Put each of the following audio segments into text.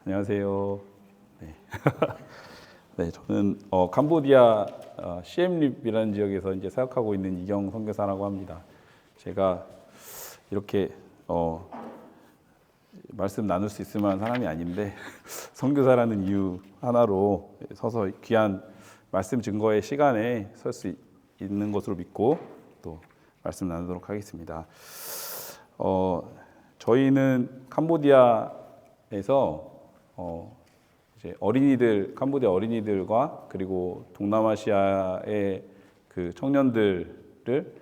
안녕하세요. 네, 네 저는 캄보디아 시엠립이라는 지역에서 이제 사역하고 있는 이경 선교사라고 합니다. 제가 이렇게 말씀 나눌 수 있을 만한 사람이 아닌데 선교사라는 이유 하나로 서서 귀한 말씀 증거의 시간에 설 수 있는 것으로 믿고 또 말씀 나누도록 하겠습니다. 저희는 캄보디아에서 이제 캄보디아 어린이들과 그리고 동남아시아의 그 청년들을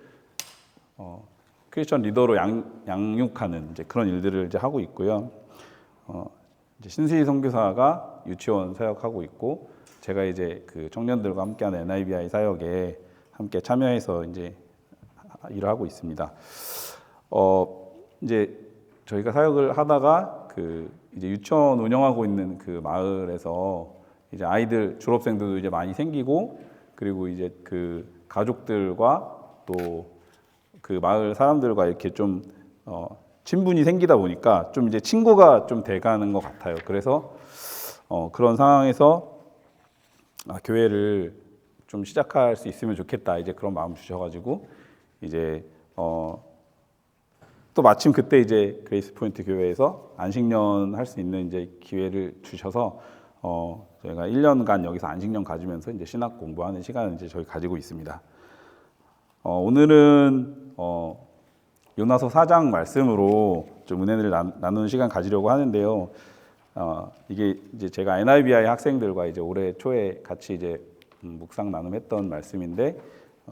크리스천 리더로 양육하는 이제 그런 일들을 이제 하고 있고요. 이제 신수희 선교사가 유치원 사역하고 있고, 제가 이제 그 청년들과 함께하는 NIBI 사역에 함께 참여해서 이제 일을 하고 있습니다. 이제 저희가 사역을 하다가 이제 유치원 운영하고 있는 그 마을에서 이제 아이들 졸업생들도 이제 많이 생기고, 그리고 이제 그 가족들과 또 그 마을 사람들과 이렇게 좀 친분이 생기다 보니까 좀 이제 친구가 좀 돼가는 것 같아요. 그래서 그런 상황에서 교회를 좀 시작할 수 있으면 좋겠다, 이제 그런 마음 주셔가지고 이제 또 마침 그때 이제 그레이스 포인트 교회에서 안식년 할 수 있는 이제 기회를 주셔서 저희가 1년간 여기서 안식년 가지면서 이제 신학 공부하는 시간을 이제 저희 가지고 있습니다. 오늘은 요나서 4장 말씀으로 좀 은혜를 나누는 시간 가지려고 하는데요. 이게 이제 제가 NIBI 학생들과 이제 올해 초에 같이 이제 묵상 나눔했던 말씀인데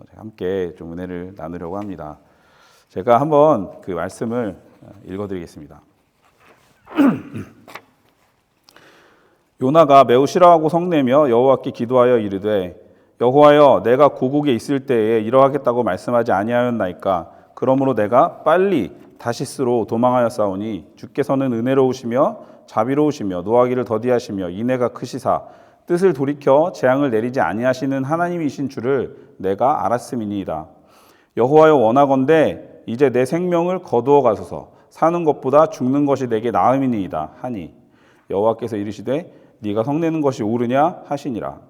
제가 함께 좀 은혜를 나누려고 합니다. 제가 한번 그 말씀을 읽어드리겠습니다. 요나가 매우 싫어하고 성내며 여호와께 기도하여 이르되, 여호와여, 내가 고국에 있을 때에 이러하겠다고 말씀하지 아니하였나이까? 그러므로 내가 빨리 다시스로 도망하였사오니 주께서는 은혜로우시며 자비로우시며 노하기를 더디하시며 인애가 크시사 뜻을 돌이켜 재앙을 내리지 아니하시는 하나님이신 줄을 내가 알았음이니이다. 여호와여, 원하건대 이제 내 생명을 거두어 가소서. 사는 것보다 죽는 것이 내게 나음이니이다 하니, 여호와께서 이르시되 네가 성내는 것이 옳으냐 하시니라.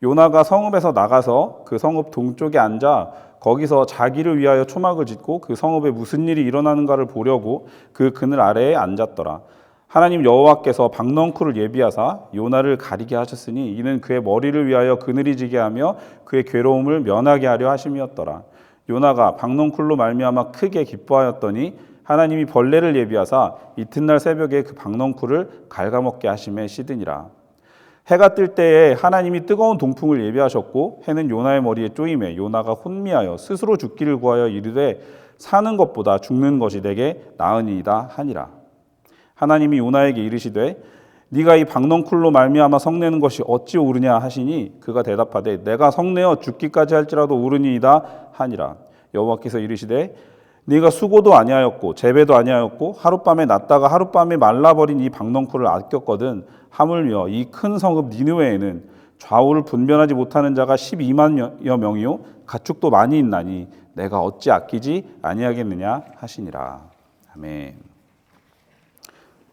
요나가 성읍에서 나가서 그 성읍 동쪽에 앉아 거기서 자기를 위하여 초막을 짓고 그 성읍에 무슨 일이 일어나는가를 보려고 그 그늘 아래에 앉았더라. 하나님 여호와께서 박넝쿨을 예비하사 요나를 가리게 하셨으니 이는 그의 머리를 위하여 그늘이 지게 하며 그의 괴로움을 면하게 하려 하심이었더라. 요나가 박넝쿨로 말미암아 크게 기뻐하였더니 하나님이 벌레를 예비하사 이튿날 새벽에 그 박넝쿨을 갉아먹게 하심에 시드니라. 해가 뜰 때에 하나님이 뜨거운 동풍을 예비하셨고 해는 요나의 머리에 쪼임에 요나가 혼미하여 스스로 죽기를 구하여 이르되 사는 것보다 죽는 것이 내게 나으니이다 하니라. 하나님이 요나에게 이르시되 네가 이 박넝쿨로 말미암아 성내는 것이 어찌 옳으냐 하시니 그가 대답하되 내가 성내어 죽기까지 할지라도 옳으니이다 하니라. 여호와께서 이르시되 네가 수고도 아니하였고 재배도 아니하였고 하룻밤에 났다가 하룻밤에 말라버린 이 박넝쿨을 아꼈거든 하물며 이 큰 성읍 니느웨에는 좌우를 분별하지 못하는 자가 12만여 명이요 가축도 많이 있나니 내가 어찌 아끼지 아니하겠느냐 하시니라. 아멘.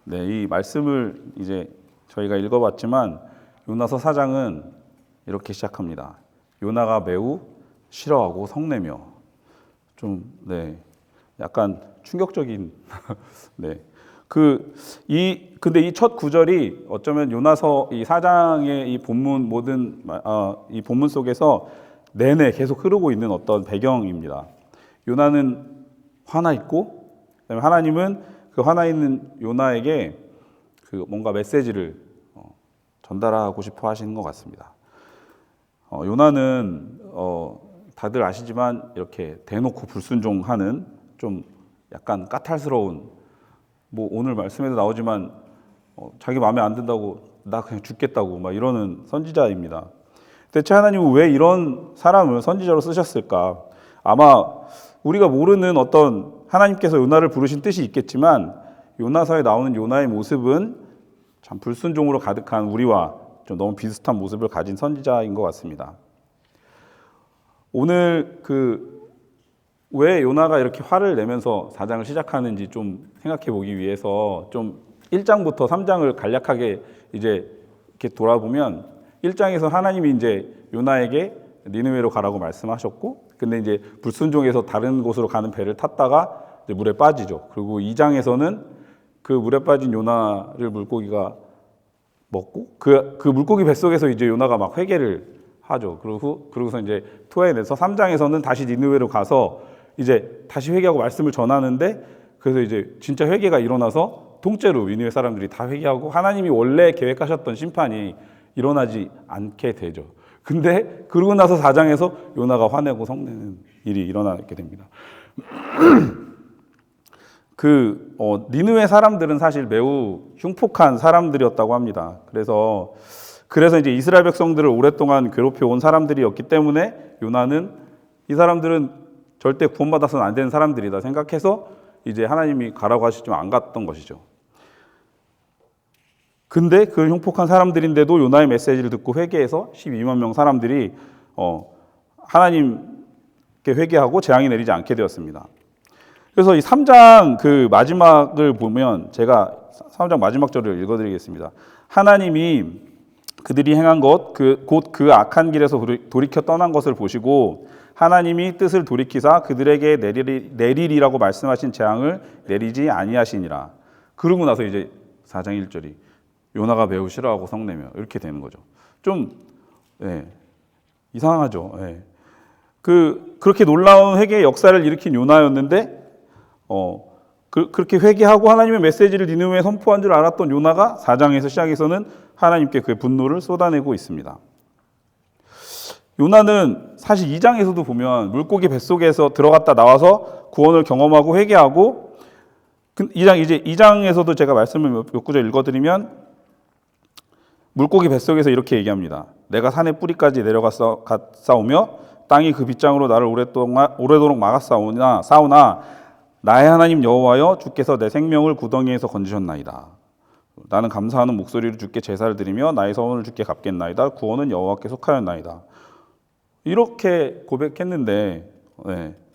네, 이 말씀을 이제 저희가 읽어봤지만 요나서 4장은 이렇게 시작합니다. 요나가 매우 싫어하고 성내며, 좀 약간 충격적인 네. 근데 이 첫 구절이 어쩌면 요나서 이 4장의 이 본문 이 본문 속에서 내내 계속 흐르고 있는 어떤 배경입니다. 요나는 화나 있고, 그다음에 하나님은 그 화나 있는 요나에게 그 뭔가 메시지를 전달하고 싶어 하시는 것 같습니다. 요나는 다들 아시지만 이렇게 대놓고 불순종하는 좀 약간 까탈스러운, 뭐 오늘 말씀에도 나오지만 자기 마음에 안 든다고 나 그냥 죽겠다고 막 이러는 선지자입니다. 대체 하나님은 왜 이런 사람을 선지자로 쓰셨을까? 아마 우리가 모르는 어떤 하나님께서 요나를 부르신 뜻이 있겠지만 요나서에 나오는 요나의 모습은 참 불순종으로 가득한 우리와 좀 너무 비슷한 모습을 가진 선지자인 것 같습니다. 오늘 왜 요나가 이렇게 화를 내면서 4장을 시작하는지 좀 생각해 보기 위해서 좀 1장부터 3장을 간략하게 이제 이렇게 돌아보면 1장에서 하나님이 이제 요나에게 니느웨로 가라고 말씀하셨고, 근데 이제 불순종해서 다른 곳으로 가는 배를 탔다가 이제 물에 빠지죠. 그리고 2장에서는 그 물에 빠진 요나를 물고기가 먹고 그 물고기 뱃속에서 이제 요나가 막 회개를 하죠. 그러고서 이제 토해내서 3장에서는 다시 니느웨로 가서 이제 다시 회개하고 말씀을 전하는데, 그래서 이제 진짜 회개가 일어나서 통째로 니느웨 사람들이 다 회개하고 하나님이 원래 계획하셨던 심판이 일어나지 않게 되죠. 근데 그러고 나서 4장에서 요나가 화내고 성내는 일이 일어나게 됩니다. 니느웨 사람들은 사실 매우 흉폭한 사람들이었다고 합니다. 그래서 이제 이스라엘 백성들을 오랫동안 괴롭혀 온 사람들이었기 때문에 요나는 이 사람들은 절대 구원받아서는 안 되는 사람들이다 생각해서 이제 하나님이 가라고 하시지만 안 갔던 것이죠. 근데 그 흉폭한 사람들인데도 요나의 메시지를 듣고 회개해서 12만 명 사람들이 하나님께 회개하고 재앙이 내리지 않게 되었습니다. 그래서 이 3장 그 마지막을 보면 제가 3장 마지막 절을 읽어드리겠습니다. 하나님이 그들이 행한 것, 곧 그 악한 길에서 돌이켜 떠난 것을 보시고 하나님이 뜻을 돌이키사 그들에게 내리리라고 말씀하신 재앙을 내리지 아니하시니라. 그러고 나서 이제 4장 1절이 요나가 매우 싫어하고 성내며 이렇게 되는 거죠. 좀 이상하죠. 그렇게 놀라운 회개의 역사를 일으킨 요나였는데 그렇게 회개하고 하나님의 메시지를 니느웨에 선포한 줄 알았던 요나가 4장에서 시작해서는 하나님께 그의 분노를 쏟아내고 있습니다. 요나는 사실 2장에서도 보면 물고기 뱃속에서 들어갔다 나와서 구원을 경험하고 회개하고, 2장에서도 제가 말씀을 몇 구절 읽어드리면 물고기 뱃속에서 이렇게 얘기합니다. 내가 산의 뿌리까지 내려갔사오며 땅이 그 빗장으로 나를 오래도록 막았사오나 나의 하나님 여호와여 주께서 내 생명을 구덩이에서 건지셨나이다. 나는 감사하는 목소리로 주께 제사를 드리며 나의 서원을 주께 갚겠나이다. 구원은 여호와께 속하였나이다. 이렇게 고백했는데,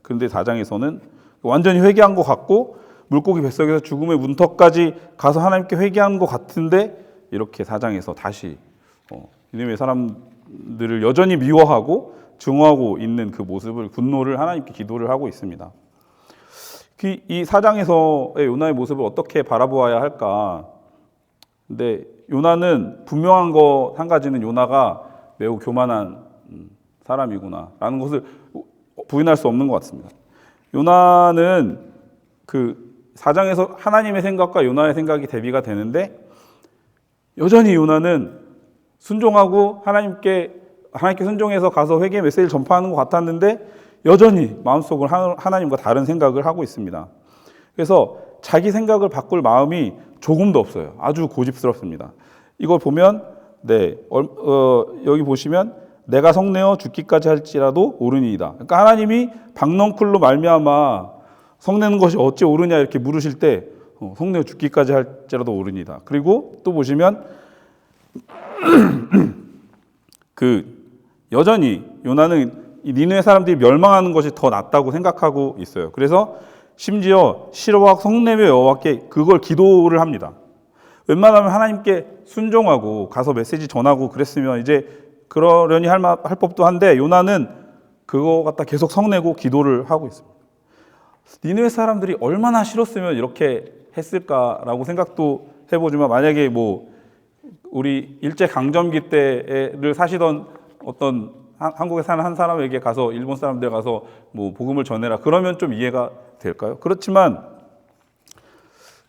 그런데 4장에서는 완전히 회개한 것 같고 물고기 뱃속에서 죽음의 문턱까지 가서 하나님께 회개한 것 같은데, 이렇게 4장에서 다시 니느웨 사람들을 여전히 미워하고 증오하고 있는 그 모습을, 분노를 하나님께 기도를 하고 있습니다. 이 4장에서의 요나의 모습을 어떻게 바라보아야 할까? 근데 요나는 분명한 것 한 가지는 요나가 매우 교만한 사람이구나 라는 것을 부인할 수 없는 것 같습니다. 요나는 그 4장에서 하나님의 생각과 요나의 생각이 대비가 되는데, 여전히 요나는 순종하고 하나님께 순종해서 가서 회개 메시지를 전파하는 것 같았는데 여전히 마음속으로 하나님과 다른 생각을 하고 있습니다. 그래서 자기 생각을 바꿀 마음이 조금도 없어요. 아주 고집스럽습니다. 이걸 보면 여기 보시면 내가 성내어 죽기까지 할지라도 옳으니이다. 그러니까 하나님이 박넝쿨로 말미암아 성내는 것이 어찌 옳으냐 이렇게 물으실 때 성내어 죽기까지 할지라도 옳으니이다. 그리고 또 보시면 여전히 요나는 이 니느웨 사람들이 멸망하는 것이 더 낫다고 생각하고 있어요. 그래서 심지어 시로와 성내며 여호와께 그걸 기도를 합니다. 웬만하면 하나님께 순종하고 가서 메시지 전하고 그랬으면 이제 그러려니 할 법도 한데, 요나는 그거 갖다 계속 성내고 기도를 하고 있습니다. 니느웨 사람들이 얼마나 싫었으면 이렇게 했을까라고 생각도 해보지만, 만약에 우리 일제 강점기 때를 사시던 어떤 한국에 사는 한 사람에게 가서 일본 사람들 가서 복음을 전해라 그러면 좀 이해가 될까요? 그렇지만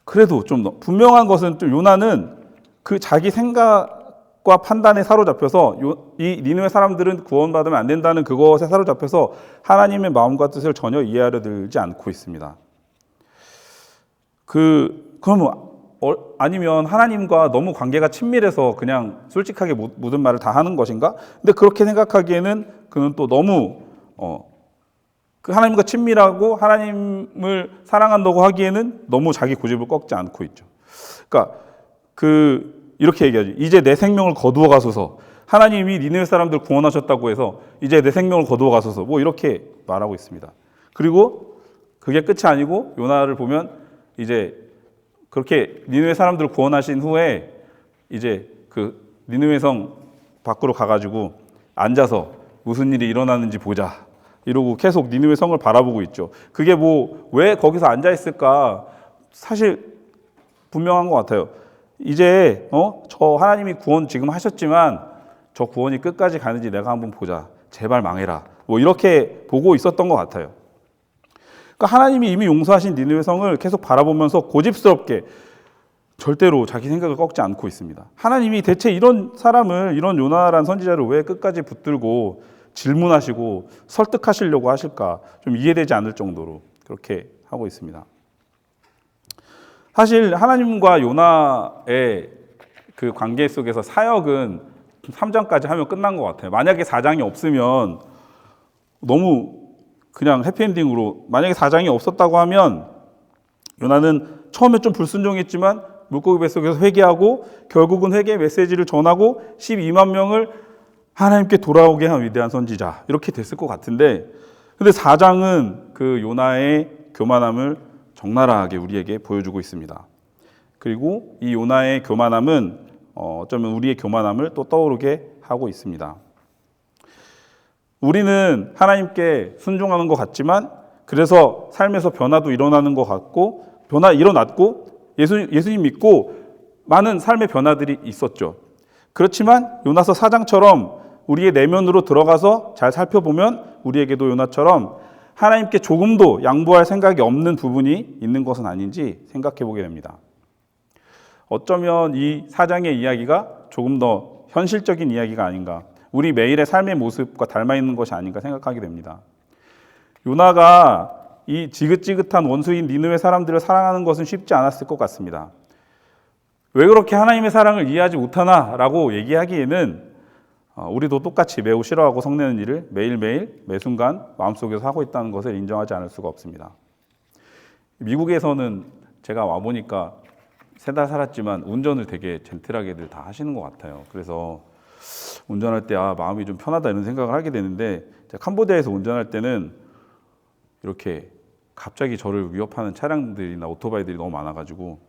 그래도 좀 분명한 것은 좀 요나는 그 자기 생각과 판단에 사로잡혀서 이 니느웨 사람들은 구원받으면 안 된다는 그것에 사로잡혀서 하나님의 마음과 뜻을 전혀 이해하려 들지 않고 있습니다. 그럼 아니면 하나님과 너무 관계가 친밀해서 그냥 솔직하게 모든 말을 다 하는 것인가? 근데 그렇게 생각하기에는 그는 또 너무 그 하나님과 친밀하고 하나님을 사랑한다고 하기에는 너무 자기 고집을 꺾지 않고 있죠. 그러니까 이렇게 얘기하죠. 이제 내 생명을 거두어 가소서. 하나님이 니느웨 사람들 구원하셨다고 해서 이제 내 생명을 거두어 가소서. 이렇게 말하고 있습니다. 그리고 그게 끝이 아니고 요나를 보면 이제 그렇게 니느웨 사람들을 구원하신 후에 이제 그 니느웨 성 밖으로 가가지고 앉아서 무슨 일이 일어나는지 보자 이러고 계속 니느웨 성을 바라보고 있죠. 그게 뭐 왜 거기서 앉아 있을까? 사실 분명한 것 같아요. 이제 저 하나님이 구원 지금 하셨지만 저 구원이 끝까지 가는지 내가 한번 보자. 제발 망해라. 뭐 이렇게 보고 있었던 것 같아요. 그러니까 하나님이 이미 용서하신 니느웨 성을 계속 바라보면서 고집스럽게 절대로 자기 생각을 꺾지 않고 있습니다. 하나님이 대체 이런 사람을, 이런 요나란 선지자를 왜 끝까지 붙들고 질문하시고 설득하시려고 하실까? 좀 이해되지 않을 정도로 그렇게 하고 있습니다. 사실 하나님과 요나의 그 관계 속에서 사역은 3장까지 하면 끝난 것 같아요. 만약에 4장이 없으면 너무 그냥 해피엔딩으로, 만약에 4장이 없었다고 하면 요나는 처음에 좀 불순종했지만 물고기 뱃속에서 회개하고 결국은 회개의 메시지를 전하고 12만 명을 하나님께 돌아오게 한 위대한 선지자, 이렇게 됐을 것 같은데, 근데 4장은 그 요나의 교만함을 적나라하게 우리에게 보여주고 있습니다. 그리고 이 요나의 교만함은 어쩌면 우리의 교만함을 또 떠오르게 하고 있습니다. 우리는 하나님께 순종하는 것 같지만, 그래서 삶에서 변화도 일어나는 것 같고, 변화 일어났고, 예수님 믿고 많은 삶의 변화들이 있었죠. 그렇지만 요나서 4장처럼 우리의 내면으로 들어가서 잘 살펴보면 우리에게도 요나처럼 하나님께 조금도 양보할 생각이 없는 부분이 있는 것은 아닌지 생각해 보게 됩니다. 어쩌면 이 4장의 이야기가 조금 더 현실적인 이야기가 아닌가, 우리 매일의 삶의 모습과 닮아 있는 것이 아닌가 생각하게 됩니다. 요나가 이 지긋지긋한 원수인 니느웨 사람들을 사랑하는 것은 쉽지 않았을 것 같습니다. 왜 그렇게 하나님의 사랑을 이해하지 못하나 라고 얘기하기에는 우리도 똑같이 매우 싫어하고 성내는 일을 매일매일 매순간 마음속에서 하고 있다는 것을 인정하지 않을 수가 없습니다. 미국에서는 제가 와보니까 3달 살았지만 운전을 되게 젠틀하게들 다 하시는 것 같아요. 그래서 운전할 때 마음이 좀 편하다 이런 생각을 하게 되는데, 제가 캄보디아에서 운전할 때는 이렇게 갑자기 저를 위협하는 차량들이나 오토바이들이 너무 많아가지고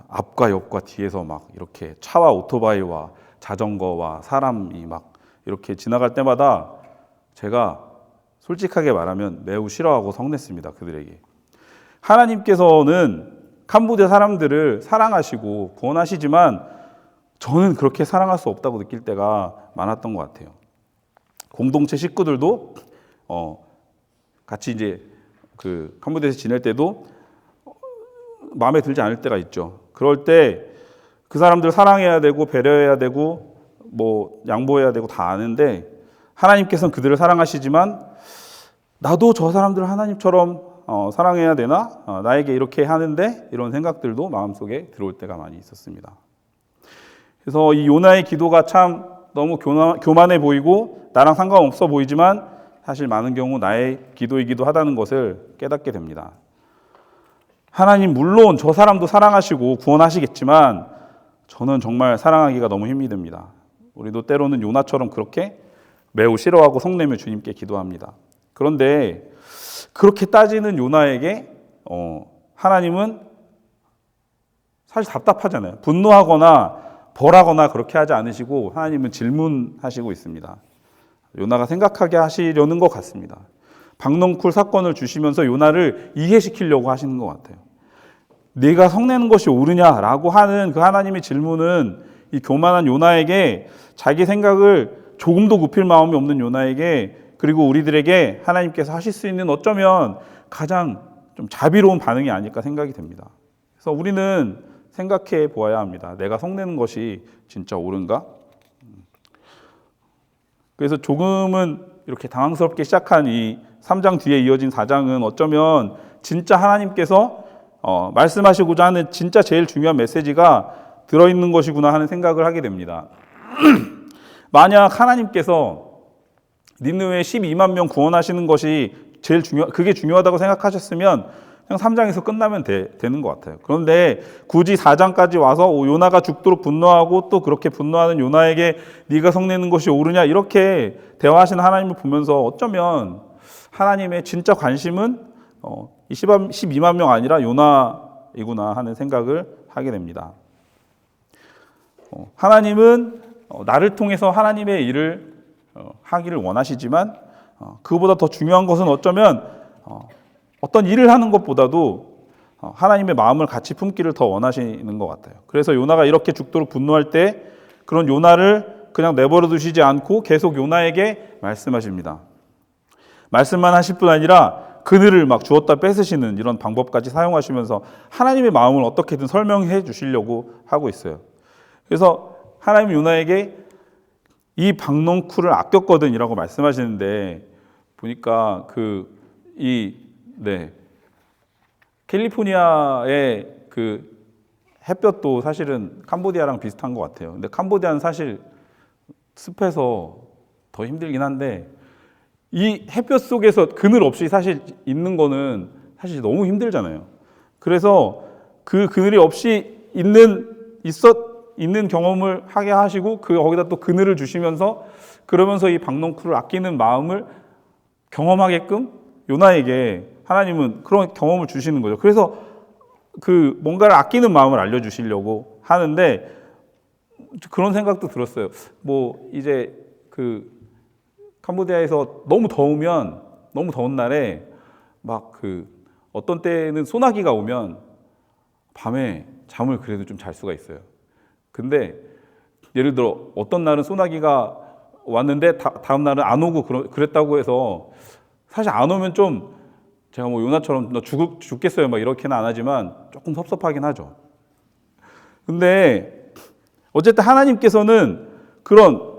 앞과 옆과 뒤에서 막 이렇게 차와 오토바이와 자전거와 사람이 막 이렇게 지나갈 때마다 제가 솔직하게 말하면 매우 싫어하고 성냈습니다. 그들에게. 하나님께서는 캄보디아 사람들을 사랑하시고 구원하시지만 저는 그렇게 사랑할 수 없다고 느낄 때가 많았던 것 같아요. 공동체 식구들도 같이 이제 그 캄보디아에서 지낼 때도 마음에 들지 않을 때가 있죠. 그럴 때 그 사람들 사랑해야 되고 배려해야 되고 뭐 양보해야 되고 다 아는데, 하나님께서는 그들을 사랑하시지만 나도 저 사람들을 하나님처럼 사랑해야 되나? 나에게 이렇게 하는데, 이런 생각들도 마음속에 들어올 때가 많이 있었습니다. 그래서 이 요나의 기도가 참 너무 교만해 보이고 나랑 상관없어 보이지만 사실 많은 경우 나의 기도이기도 하다는 것을 깨닫게 됩니다. 하나님 물론 저 사람도 사랑하시고 구원하시겠지만 저는 정말 사랑하기가 너무 힘이 듭니다. 우리도 때로는 요나처럼 그렇게 매우 싫어하고 성내며 주님께 기도합니다. 그런데 그렇게 따지는 요나에게 하나님은 사실 답답하잖아요. 분노하거나 벌하거나 그렇게 하지 않으시고 하나님은 질문하시고 있습니다. 요나가 생각하게 하시려는 것 같습니다. 박넝쿨 사건을 주시면서 요나를 이해시키려고 하시는 것 같아요. 네가 성내는 것이 옳으냐라고 하는 그 하나님의 질문은 이 교만한 요나에게, 자기 생각을 조금도 굽힐 마음이 없는 요나에게, 그리고 우리들에게 하나님께서 하실 수 있는 어쩌면 가장 좀 자비로운 반응이 아닐까 생각이 됩니다. 그래서 우리는 생각해 보아야 합니다. 내가 성내는 것이 진짜 옳은가? 그래서 조금은 이렇게 당황스럽게 시작한 이 3장 뒤에 이어진 4장은 어쩌면 진짜 하나님께서 말씀하시고자 하는 진짜 제일 중요한 메시지가 들어있는 것이구나 하는 생각을 하게 됩니다. 만약 하나님께서 니느웨 12만 명 구원하시는 것이 그게 중요하다고 생각하셨으면 그냥 3장에서 끝나면 되는 것 같아요. 그런데 굳이 4장까지 와서 요나가 죽도록 분노하고 또 그렇게 분노하는 요나에게 네가 성내는 것이 옳으냐 이렇게 대화하시는 하나님을 보면서 어쩌면 하나님의 진짜 관심은 12만 명 아니라 요나 요나이구나 하는 생각을 하게 됩니다. 하나님은 나를 통해서 하나님의 일을 하기를 원하시지만 그보다 더 중요한 것은 어쩌면 어떤 일을 하는 것보다도 하나님의 마음을 같이 품기를 더 원하시는 것 같아요. 그래서 요나가 이렇게 죽도록 분노할 때 그런 요나를 그냥 내버려 두시지 않고 계속 요나에게 말씀하십니다. 말씀만 하실 뿐 아니라 그늘을 막 주었다 뺏으시는 이런 방법까지 사용하시면서 하나님의 마음을 어떻게든 설명해 주시려고 하고 있어요. 그래서 하나님 요나에게 이 박넝쿨을 아꼈거든 이라고 말씀하시는데 보니까 캘리포니아의 그 햇볕도 사실은 캄보디아랑 비슷한 것 같아요. 근데 캄보디아는 사실 습해서 더 힘들긴 한데 이 햇볕 속에서 그늘 없이 사실 있는 거는 사실 너무 힘들잖아요. 그래서 그 그늘이 없이 있는 경험을 하게 하시고 거기다 또 그늘을 주시면서 그러면서 이 박넝쿨을 아끼는 마음을 경험하게끔 요나에게 하나님은 그런 경험을 주시는 거죠. 그래서 그 뭔가를 아끼는 마음을 알려주시려고 하는데 그런 생각도 들었어요. 뭐 이제 그 캄보디아에서 너무 더운 날에 막 어떤 때는 소나기가 오면 밤에 잠을 그래도 좀 잘 수가 있어요. 근데 예를 들어 어떤 날은 소나기가 왔는데 다음 날은 안 오고 그랬다고 해서 사실 안 오면 좀 제가 뭐 요나처럼 너 죽겠어요 막 이렇게는 안 하지만 조금 섭섭하긴 하죠. 근데 어쨌든 하나님께서는 그런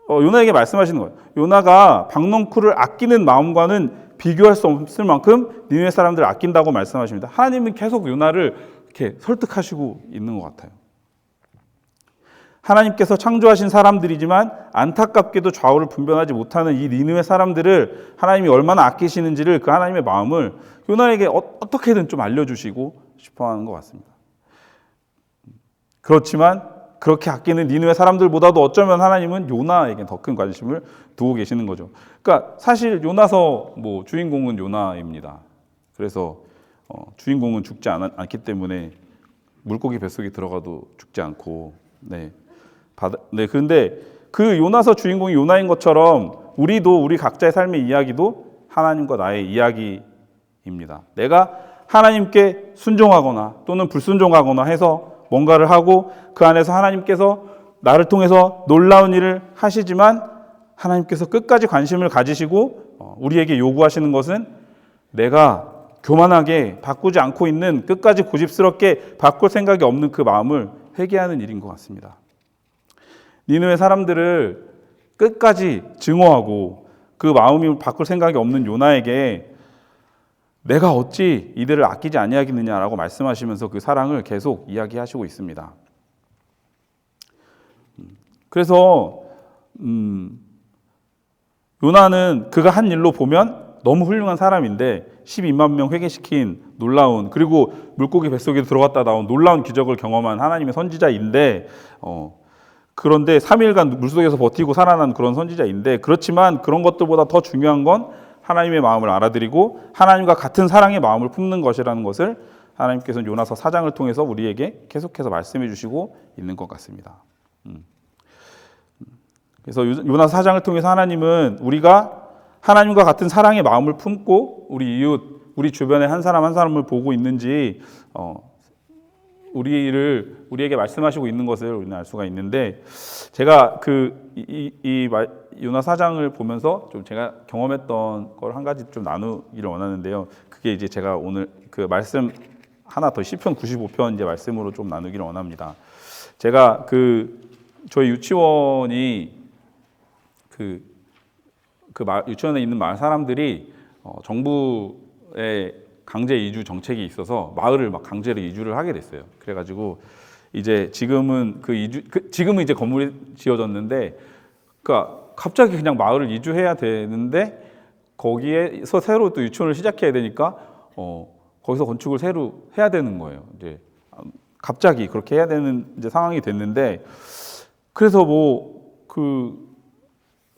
요나에게 말씀하시는 거예요. 요나가 박넝쿨을 아끼는 마음과는 비교할 수 없을 만큼 니느웨 사람들을 아낀다고 말씀하십니다. 하나님은 계속 요나를 이렇게 설득하시고 있는 것 같아요. 하나님께서 창조하신 사람들이지만 안타깝게도 좌우를 분별하지 못하는 이 니느웨 사람들을 하나님이 얼마나 아끼시는지를 그 하나님의 마음을 요나에게 어떻게든 좀 알려주시고 싶어하는 것 같습니다. 그렇지만 그렇게 아끼는 니느웨 사람들보다도 어쩌면 하나님은 요나에게 더 큰 관심을 두고 계시는 거죠. 그러니까 사실 요나서 뭐 주인공은 요나입니다. 그래서 주인공은 죽지 않기 때문에 물고기 뱃속에 들어가도 죽지 않고 그런데 그 요나서 주인공이 요나인 것처럼 우리 각자의 삶의 이야기도 하나님과 나의 이야기입니다. 내가 하나님께 순종하거나 또는 불순종하거나 해서 뭔가를 하고 그 안에서 하나님께서 나를 통해서 놀라운 일을 하시지만 하나님께서 끝까지 관심을 가지시고 우리에게 요구하시는 것은 내가 교만하게 바꾸지 않고 있는 끝까지 고집스럽게 바꿀 생각이 없는 그 마음을 회개하는 일인 것 같습니다. 니느웨 사람들을 끝까지 증오하고 그 마음이 바꿀 생각이 없는 요나에게 내가 어찌 이들을 아끼지 아니하겠느냐라고 말씀하시면서 그 사랑을 계속 이야기하시고 있습니다. 그래서 요나는 그가 한 일로 보면 너무 훌륭한 사람인데 12만 명 회개시킨 놀라운 그리고 물고기 뱃속에 들어갔다 나온 놀라운 기적을 경험한 하나님의 선지자인데 그런데 3일간 물속에서 버티고 살아난 그런 선지자인데 그렇지만 그런 것들보다 더 중요한 건 하나님의 마음을 알아들이고 하나님과 같은 사랑의 마음을 품는 것이라는 것을 하나님께서는 요나서 4장을 통해서 우리에게 계속해서 말씀해 주시고 있는 것 같습니다. 그래서 요나서 4장을 통해서 하나님은 우리가 하나님과 같은 사랑의 마음을 품고 우리 이웃, 우리 주변에 한 사람 한 사람을 보고 있는지 우리에게 말씀하시고 있는 것을 우리는 알 수가 있는데 제가 요나 4장을 보면서 좀 제가 경험했던 걸 한 가지 좀 나누기를 원하는데요. 그게 이제 제가 오늘 그 말씀 하나 더 시편 95편 이제 말씀으로 좀 나누기를 원합니다. 제가 저희 유치원이 유치원에 있는 마을 사람들이 정부의 강제 이주 정책이 있어서 마을을 막 강제로 이주를 하게 됐어요. 그래가지고 이제 지금은 지금은 이제 건물이 지어졌는데, 그러니까 갑자기 그냥 마을을 이주해야 되는데 거기에서 새로 또 유치원을 시작해야 되니까 거기서 건축을 새로 해야 되는 거예요. 이제 갑자기 그렇게 해야 되는 이제 상황이 됐는데, 그래서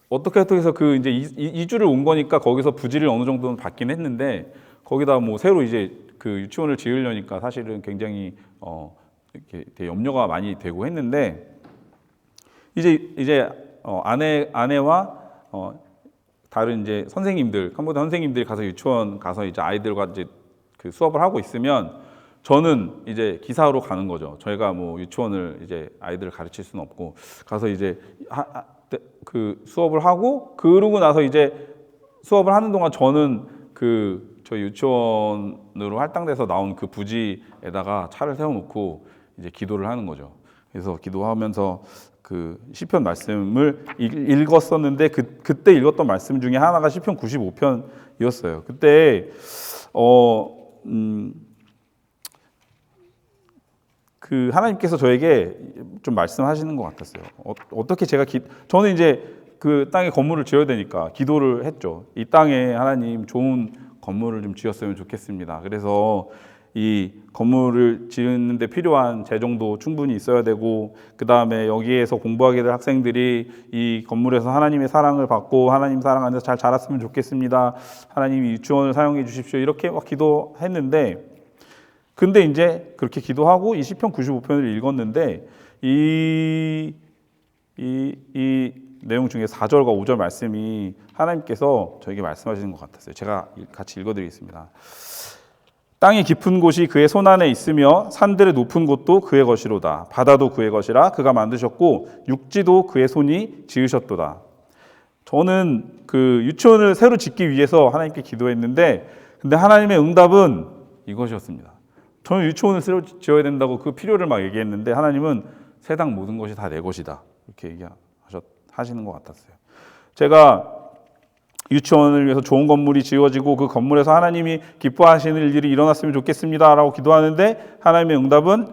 어떻게 해서 이제 이주를 온 거니까 거기서 부지를 어느 정도는 받긴 했는데 거기다 새로 이제 그 유치원을 지으려니까 사실은 굉장히 이렇게 되게 염려가 많이 되고 했는데 이제 아내와 다른 이제 선생님들, 캄보디아 선생님들이 가서 유치원 가서 이제 아이들과 이제 그 수업을 하고 있으면 저는 이제 기사로 가는 거죠. 저희가 뭐 유치원을 이제 아이들을 가르칠 수는 없고 가서 이제 그 수업을 하고 그러고 나서 이제 수업을 하는 동안 저는 그 저희 유치원으로 할당돼서 나온 그 부지에다가 차를 세워놓고 이제 기도를 하는 거죠. 그래서 기도하면서 그 시편 말씀을 읽었었는데 그때 읽었던 말씀 중에 하나가 시편 95편이었어요. 그때 그 하나님께서 저에게 좀 말씀하시는 것 같았어요. 어떻게 제가 저는 이제 그 땅에 건물을 지어야 되니까 기도를 했죠. 이 땅에 하나님 좋은 건물을 좀 지었으면 좋겠습니다. 그래서 이 건물을 지으는데 필요한 재정도 충분히 있어야 되고 그 다음에 여기에서 공부하게 될 학생들이 이 건물에서 하나님의 사랑을 받고 하나님 사랑 안에서 잘 자랐으면 좋겠습니다. 하나님이 유치원을 사용해 주십시오. 이렇게 막 기도했는데 근데 이제 그렇게 기도하고 이 시편 95편을 읽었는데 이 내용 중에 4절과 5절 말씀이 하나님께서 저에게 말씀하시는 것 같았어요. 제가 같이 읽어드리겠습니다. 땅이 깊은 곳이 그의 손 안에 있으며 산들의 높은 곳도 그의 것이로다. 바다도 그의 것이라 그가 만드셨고 육지도 그의 손이 지으셨도다. 저는 그 유치원을 새로 짓기 위해서 하나님께 기도했는데 근데 하나님의 응답은 이것이었습니다. 저는 유치원을 새로 지어야 된다고 그 필요를 막 얘기했는데 하나님은 세상 모든 것이 다 내 것이다. 이렇게 하시는 것 같았어요. 제가 유치원을 위해서 좋은 건물이 지어지고 그 건물에서 하나님이 기뻐하시는 일들이 일어났으면 좋겠습니다 라고 기도하는데 하나님의 응답은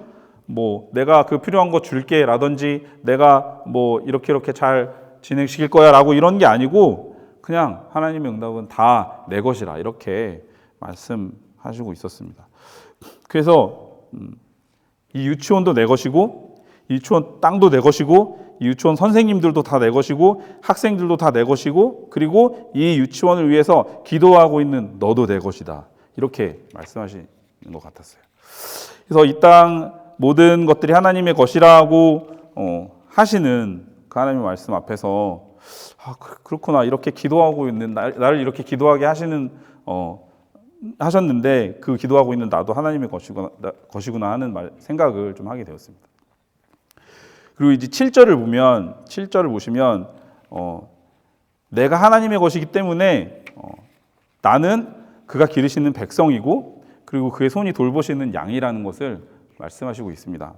뭐 내가 그 필요한 거 줄게 라든지 내가 뭐 이렇게 잘 진행시킬 거야 라고 이런 게 아니고 그냥 하나님의 응답은 다 내 것이라 이렇게 말씀하시고 있었습니다. 그래서 이 유치원도 내 것이고 이 유치원 땅도 내 것이고 이 유치원 선생님들도 다 내 것이고 학생들도 다 내 것이고 그리고 이 유치원을 위해서 기도하고 있는 너도 내 것이다. 이렇게 말씀하시는 것 같았어요. 그래서 이 땅 모든 것들이 하나님의 것이라고 하시는 그 하나님의 말씀 앞에서 그렇구나 이렇게 기도하고 있는 나를 이렇게 기도하게 하셨는데 그 기도하고 있는 나도 하나님의 것이구나 하는 생각을 좀 하게 되었습니다. 그리고 이제 7절을 보시면 내가 하나님의 것이기 때문에 나는 그가 기르시는 백성이고 그리고 그의 손이 돌보시는 양이라는 것을 말씀하시고 있습니다.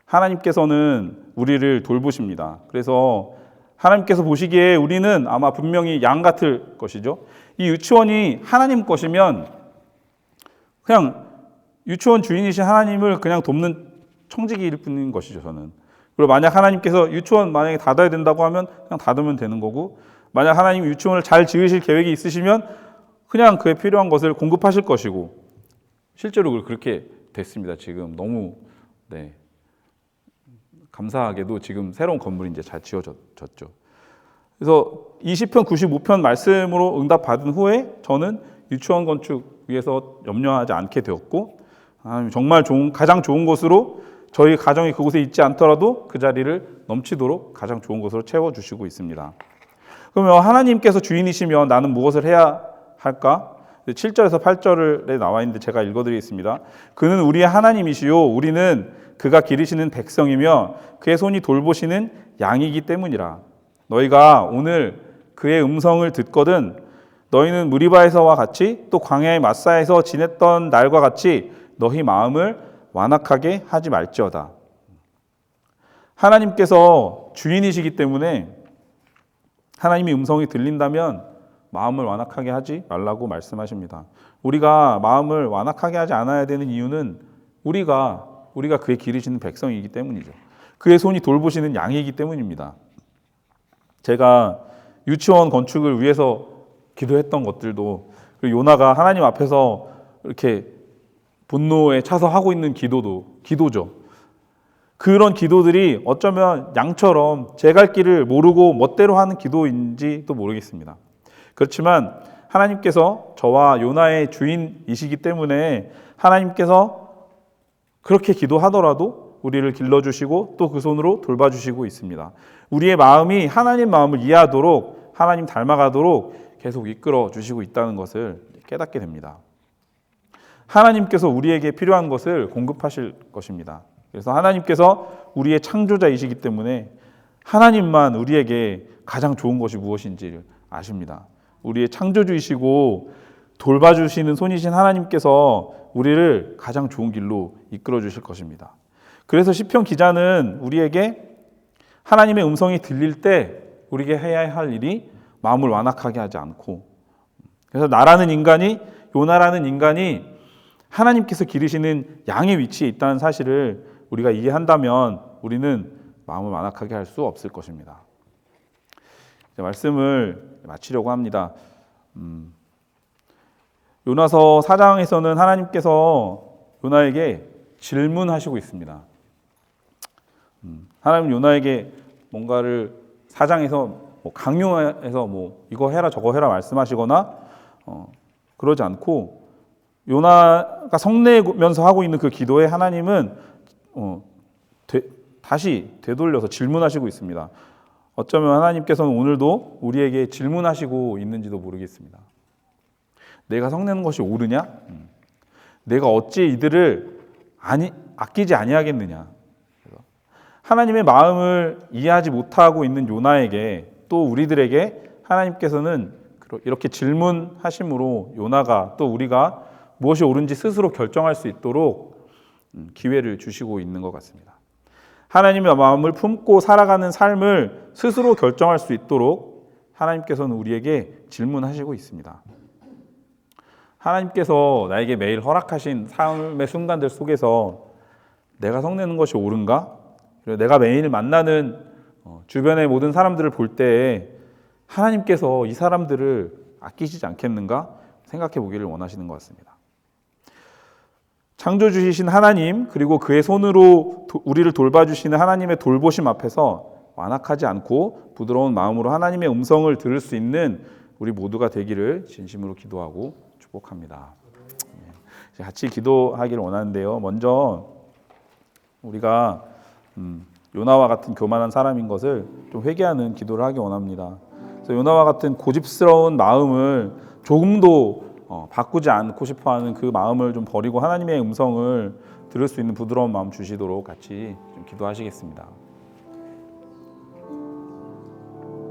하나님께서는 우리를 돌보십니다. 그래서 하나님께서 보시기에 우리는 아마 분명히 양 같을 것이죠. 이 유치원이 하나님 것이면 그냥 유치원 주인이신 하나님을 그냥 돕는 청지기일 뿐인 것이죠, 저는. 그리고 만약 하나님께서 유치원 만약에 닫아야 된다고 하면 그냥 닫으면 되는 거고 만약 하나님이 유치원을 잘 지으실 계획이 있으시면 그냥 그에 필요한 것을 공급하실 것이고 실제로 그렇게 됐습니다. 지금 너무 감사하게도 지금 새로운 건물이 이제 잘 지어졌죠. 그래서 20편 95편 말씀으로 응답받은 후에 저는 유치원 건축 위해서 염려하지 않게 되었고 정말 가장 좋은 곳으로 저희 가정이 그곳에 있지 않더라도 그 자리를 넘치도록 가장 좋은 곳으로 채워주시고 있습니다. 그러면 하나님께서 주인이시면 나는 무엇을 해야 할까? 7절에서 8절에 나와 있는데 제가 읽어드리겠습니다. 그는 우리의 하나님이시요 우리는 그가 기르시는 백성이며 그의 손이 돌보시는 양이기 때문이라. 너희가 오늘 그의 음성을 듣거든 너희는 무리바에서와 같이 또 광야의 마사에서 지냈던 날과 같이 너희 마음을 완악하게 하지 말지어다. 하나님께서 주인이시기 때문에 하나님의 음성이 들린다면 마음을 완악하게 하지 말라고 말씀하십니다. 우리가 마음을 완악하게 하지 않아야 되는 이유는 우리가 그의 기르시는 백성이기 때문이죠. 그의 손이 돌보시는 양이기 때문입니다. 제가 유치원 건축을 위해서 기도했던 것들도 그리고 요나가 하나님 앞에서 이렇게 분노에 차서 하고 있는 기도죠. 그런 기도들이 어쩌면 양처럼 제 갈 길을 모르고 멋대로 하는 기도인지도 모르겠습니다. 그렇지만 하나님께서 저와 요나의 주인이시기 때문에 하나님께서 그렇게 기도하더라도 우리를 길러주시고 또 그 손으로 돌봐주시고 있습니다. 우리의 마음이 하나님 마음을 이해하도록 하나님 닮아가도록 계속 이끌어 주시고 있다는 것을 깨닫게 됩니다. 하나님께서 우리에게 필요한 것을 공급하실 것입니다. 그래서 하나님께서 우리의 창조자이시기 때문에 하나님만 우리에게 가장 좋은 것이 무엇인지를 아십니다. 우리의 창조주이시고 돌봐주시는 손이신 하나님께서 우리를 가장 좋은 길로 이끌어 주실 것입니다. 그래서 시편 기자는 우리에게 하나님의 음성이 들릴 때 우리에게 해야 할 일이 마음을 완악하게 하지 않고, 그래서 나라는 인간이, 요나라는 인간이 하나님께서 기르시는 양의 위치에 있다는 사실을 우리가 이해한다면 우리는 마음을 완악하게 할 수 없을 것입니다. 말씀을 마치려고 합니다. 요나서 4장에서는 하나님께서 요나에게 질문하시고 있습니다. 하나님 요나에게 뭔가를 4장에서 강요해서 이거 해라 저거 해라 말씀하시거나 그러지 않고, 요나가 성내면서 하고 있는 그 기도에 하나님은 다시 되돌려서 질문하시고 있습니다. 어쩌면 하나님께서는 오늘도 우리에게 질문하시고 있는지도 모르겠습니다. 내가 성내는 것이 옳으냐? 내가 어찌 이들을 아끼지 아니하겠느냐? 하나님의 마음을 이해하지 못하고 있는 요나에게, 또 우리들에게 하나님께서는 이렇게 질문하심으로 요나가, 또 우리가 무엇이 옳은지 스스로 결정할 수 있도록 기회를 주시고 있는 것 같습니다. 하나님의 마음을 품고 살아가는 삶을 스스로 결정할 수 있도록 하나님께서는 우리에게 질문하시고 있습니다. 하나님께서 나에게 매일 허락하신 삶의 순간들 속에서 내가 성내는 것이 옳은가? 그리고 내가 매일 만나는 주변의 모든 사람들을 볼 때 하나님께서 이 사람들을 아끼시지 않겠는가 생각해 보기를 원하시는 것 같습니다. 창조주이신 하나님, 그리고 그의 손으로 우리를 돌봐주시는 하나님의 돌보심 앞에서 완악하지 않고 부드러운 마음으로 하나님의 음성을 들을 수 있는 우리 모두가 되기를 진심으로 기도하고 축복합니다. 같이 기도하기를 원하는데요. 먼저 우리가 요나와 같은 교만한 사람인 것을 좀 회개하는 기도를 하기 원합니다. 그래서 요나와 같은 고집스러운 마음을 조금도 바꾸지 않고 싶어하는 그 마음을 좀 버리고 하나님의 음성을 들을 수 있는 부드러운 마음 주시도록 같이 좀 기도하시겠습니다.